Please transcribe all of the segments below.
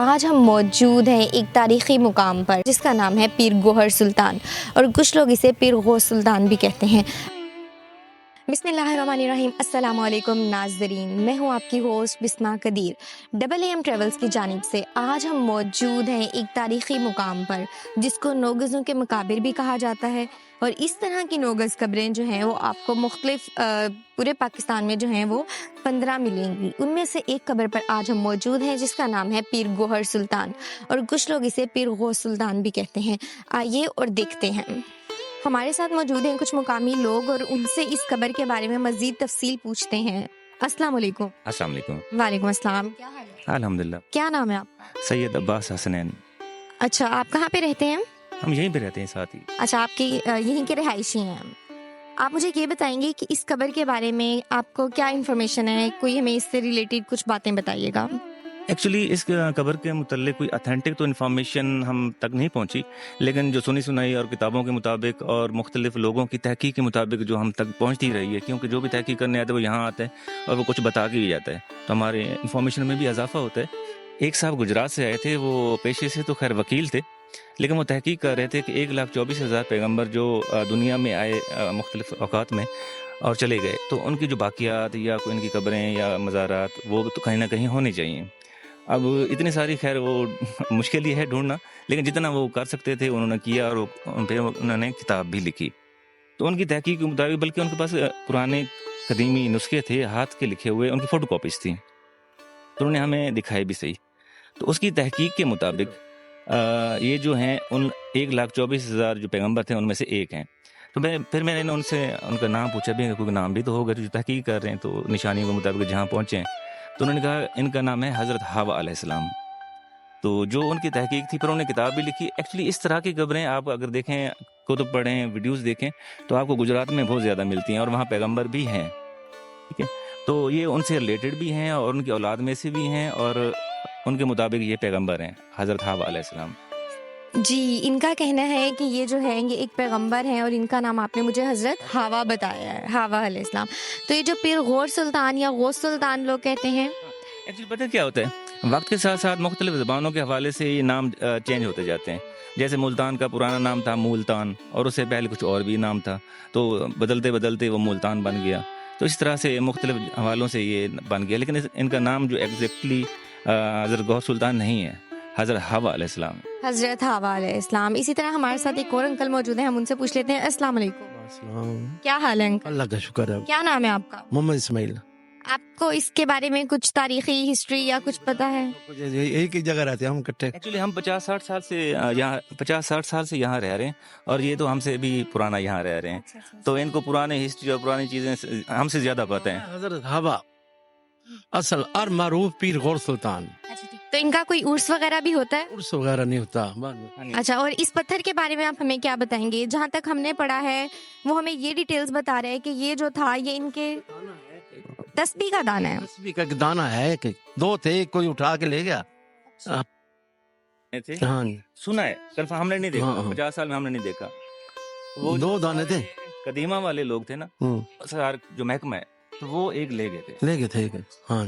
آج ہم موجود ہیں ایک تاریخی مقام پر جس کا نام ہے پیر گوہر سلطان، اور کچھ لوگ اسے پیر غوث سلطان بھی کہتے ہیں۔ بسم اللہ الرحمن الرحیم۔ السلام علیکم ناظرین، میں ہوں آپ کی ہوسٹ بسمہ قدیر ڈبل ایم ٹریولز کی جانب سے۔ آج ہم موجود ہیں ایک تاریخی مقام پر جس کو نوگزوں کے مقابر بھی کہا جاتا ہے، اور اس طرح کی نوگز قبریں جو ہیں وہ آپ کو مختلف پورے پاکستان میں جو ہیں وہ 15 ملیں گی۔ ان میں سے ایک قبر پر آج ہم موجود ہیں جس کا نام ہے پیر گوہر سلطان، اور کچھ لوگ اسے پیر غوث سلطان بھی کہتے ہیں۔ آئیے اور دیکھتے ہیں۔ ہمارے ساتھ موجود ہیں کچھ مقامی لوگ، اور ان سے اس قبر کے بارے میں مزید تفصیل پوچھتے ہیں۔ السلام علیکم۔ السلام علیکم۔ وعلیکم السلام۔ کیا حال ہے؟ الحمدللہ۔ کیا نام ہے آپ کا؟ سید عباس حسنین۔ اچھا، آپ کہاں پہ رہتے ہیں؟ ہم یہیں پہ رہتے ہیں ساتھ ہی۔ اچھا، آپ کی یہیں کے رہائشی ہیں۔ آپ مجھے یہ بتائیں گے کہ اس قبر کے بارے میں آپ کو کیا انفارمیشن ہے؟ کوئی ہمیں اس سے ریلیٹڈ کچھ باتیں بتائیے گا۔ ایکچولی اس قبر کے متعلق کوئی اتھینٹک تو انفارمیشن ہم تک نہیں پہنچی، لیکن جو سنی سنائی اور کتابوں کے مطابق اور مختلف لوگوں کی تحقیق کے مطابق جو ہم تک پہنچتی رہی ہے، کیونکہ جو بھی تحقیق کرنے آتے ہیں وہ یہاں آتے ہیں اور وہ کچھ بتا کے ہی جاتا ہے، تو ہمارے انفارمیشن میں بھی اضافہ ہوتا ہے۔ ایک صاحب گجرات سے آئے تھے، وہ پیشے سے تو خیر وکیل تھے، لیکن وہ تحقیق کر رہے تھے کہ 1,24,000 پیغمبر جو دنیا میں آئے مختلف اوقات میں اور چلے گئے، تو ان کی جو باقیات یا کوئی ان کی قبریں یا مزارات وہ تو کہیں نہ کہیں ہونی چاہیے۔ اب اتنی ساری خیر وہ مشکل ہی ہے ڈھونڈنا، لیکن جتنا وہ کر سکتے تھے انہوں نے کیا، اور ان پہ انہوں نے کتاب بھی لکھی۔ تو ان کی تحقیق کے مطابق، بلکہ ان کے پاس پرانے قدیمی نسخے تھے ہاتھ کے لکھے ہوئے، ان کی فوٹو کاپیز تھیں، تو انہوں نے ہمیں دکھائے بھی صحیح۔ تو اس کی تحقیق کے مطابق یہ جو ہیں ان 1,24,000 جو پیغمبر تھے ان میں سے ایک ہیں۔ تو پھر میں نے ان سے ان کا نام پوچھا بھی، کوئی نام بھی تو ہوگا جو تحقیق کر رہے ہیں، تو نشانیوں کے مطابق جہاں پہنچے ہیں تو انہوں نے کہا ان کا نام ہے حضرت حوا علیہ السلام۔ تو جو ان کی تحقیق تھی، پھر انہوں نے کتاب بھی لکھی۔ ایکچولی اس طرح کی قبریں آپ اگر دیکھیں، کتب پڑھیں، ویڈیوز دیکھیں، تو آپ کو گجرات میں بہت زیادہ ملتی ہیں، اور وہاں پیغمبر بھی ہیں، ٹھیک ہے۔ تو یہ ان سے ریلیٹڈ بھی ہیں اور ان کی اولاد میں سے بھی ہیں، اور ان کے مطابق یہ پیغمبر ہیں حضرت حوا علیہ السلام۔ جی، ان کا کہنا ہے کہ یہ جو ہے یہ ایک پیغمبر ہیں، اور ان کا نام آپ نے مجھے حضرت حوا بتایا ہے، حوا علیہ السلام۔ تو یہ جو پیر غور سلطان یا غوث سلطان لوگ کہتے ہیں، ایکچولی پتہ کیا ہوتا ہے، وقت کے ساتھ ساتھ مختلف زبانوں کے حوالے سے یہ نام چینج ہوتے جاتے ہیں۔ جیسے ملتان کا پرانا نام تھا مولتان، اور اس سے پہلے کچھ اور بھی نام تھا، تو بدلتے بدلتے وہ ملتان بن گیا۔ تو اس طرح سے مختلف حوالوں سے یہ بن گیا، لیکن ان کا نام جو ایگزیکٹلی حضرت غوث سلطان نہیں ہے، حضرت حوا علیہ السلام۔ حضرت حوا علیہ السلام۔ اسی طرح ہمارے ساتھ ایک اور انکل موجود ہیں، ہم ان سے پوچھ لیتے ہیں۔ السلام علیکم۔ السلام۔ کیا حال ہے انکل؟ اللہ کا شکر ہے۔ کیا نام ہے آپ کا؟ محمد اسماعیل۔ آپ کو اس کے بارے میں کچھ تاریخی ہسٹری یا کچھ پتا ہے؟ ایک ہی جگہ رہتے ہیں ہم اکٹھے۔ ایکچولی ہم 50-60 سال سے یہاں 50-60 سال سے یہاں رہ رہے ہیں، اور یہ تو ہم سے بھی پرانا یہاں رہ رہے ہیں، تو ان کو پرانے ہسٹری اور پرانی چیزیں ہم سے زیادہ پتہ ہیں۔ حضرت حوا اصل اور معروف پیر غور سلطان۔ تو ان کا کوئی عرس وغیرہ بھی ہوتا ہے؟ عرس وغیرہ نہیں ہوتا۔ اچھا، اور اس پتھر کے بارے میں آپ ہمیں کیا بتائیں گے؟ جہاں تک ہم نے پڑھا ہے وہ ہمیں یہ ڈیٹیلز بتا رہے ہیں کہ یہ جو تھا یہ ان کے تسبیح کا دانہ ہے۔ تسبیح کا دانہ ہے کہ دو تھے، کوئی اٹھا کے لے گیا۔ ہاں، سنا ہے، کنفرم ہم نے نہیں دیکھا، 50 سال میں ہم نے نہیں دیکھا۔ وہ دو دانے تھے، قدیمہ والے لوگ تھے نا، سرکار جو محکمہ ہے، تو وہ ایک لے گئے تھے، لے گئے تھے۔ ہاں،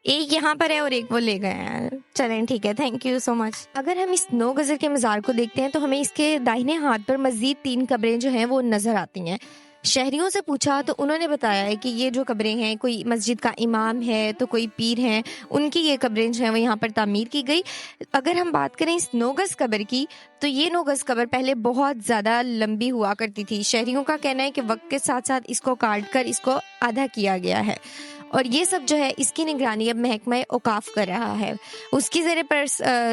ایک یہاں پر ہے اور ایک وہ لے گئے ہیں۔ چلیں ٹھیک ہے، تھینک یو سو مچ۔ اگر ہم اس 9 گزر کے مزار کو دیکھتے ہیں تو ہمیں اس کے داہنے ہاتھ پر مزید 3 قبریں جو ہیں وہ نظر آتی ہیں۔ شہریوں سے پوچھا تو انہوں نے بتایا ہے کہ یہ جو قبریں ہیں، کوئی مسجد کا امام ہے تو کوئی پیر ہیں، ان کی یہ قبریں جو ہیں وہ یہاں پر تعمیر کی گئی۔ اگر ہم بات کریں اس 9 گز قبر کی، تو یہ 9 گز قبر پہلے بہت زیادہ لمبی ہوا کرتی تھی۔ شہریوں کا کہنا ہے کہ وقت کے ساتھ ساتھ اس کو کاٹ کر اس کو آدھا کیا گیا ہے، اور یہ سب جو ہے اس کی نگرانی اب محکمہ اوقاف کر رہا ہے۔ اس کی زیر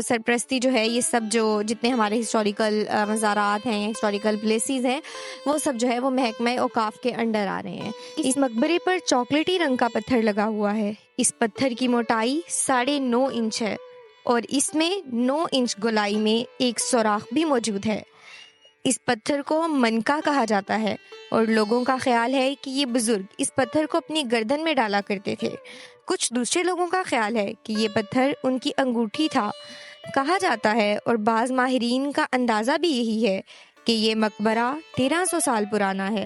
سرپرستی جو ہے یہ سب جو جتنے ہمارے ہسٹوریکل مزارات ہیں یا ہسٹوریکل پلیسز ہیں، وہ سب جو ہے وہ محکمہ اوقاف کے انڈر آ رہے ہیں۔ اس مقبرے پر چاکلیٹی رنگ کا پتھر لگا ہوا ہے۔ اس پتھر کی موٹائی 9.5 انچ ہے، اور اس میں 9 انچ گولائی میں ایک سوراخ بھی موجود ہے۔ اس پتھر کو منکا کہا جاتا ہے، اور لوگوں کا خیال ہے کہ یہ بزرگ اس پتھر کو اپنی گردن میں ڈالا کرتے تھے۔ کچھ دوسرے لوگوں کا خیال ہے کہ یہ پتھر ان کی انگوٹھی تھا۔ کہا جاتا ہے، اور بعض ماہرین کا اندازہ بھی یہی ہے، کہ یہ مقبرہ 1300 سال پرانا ہے۔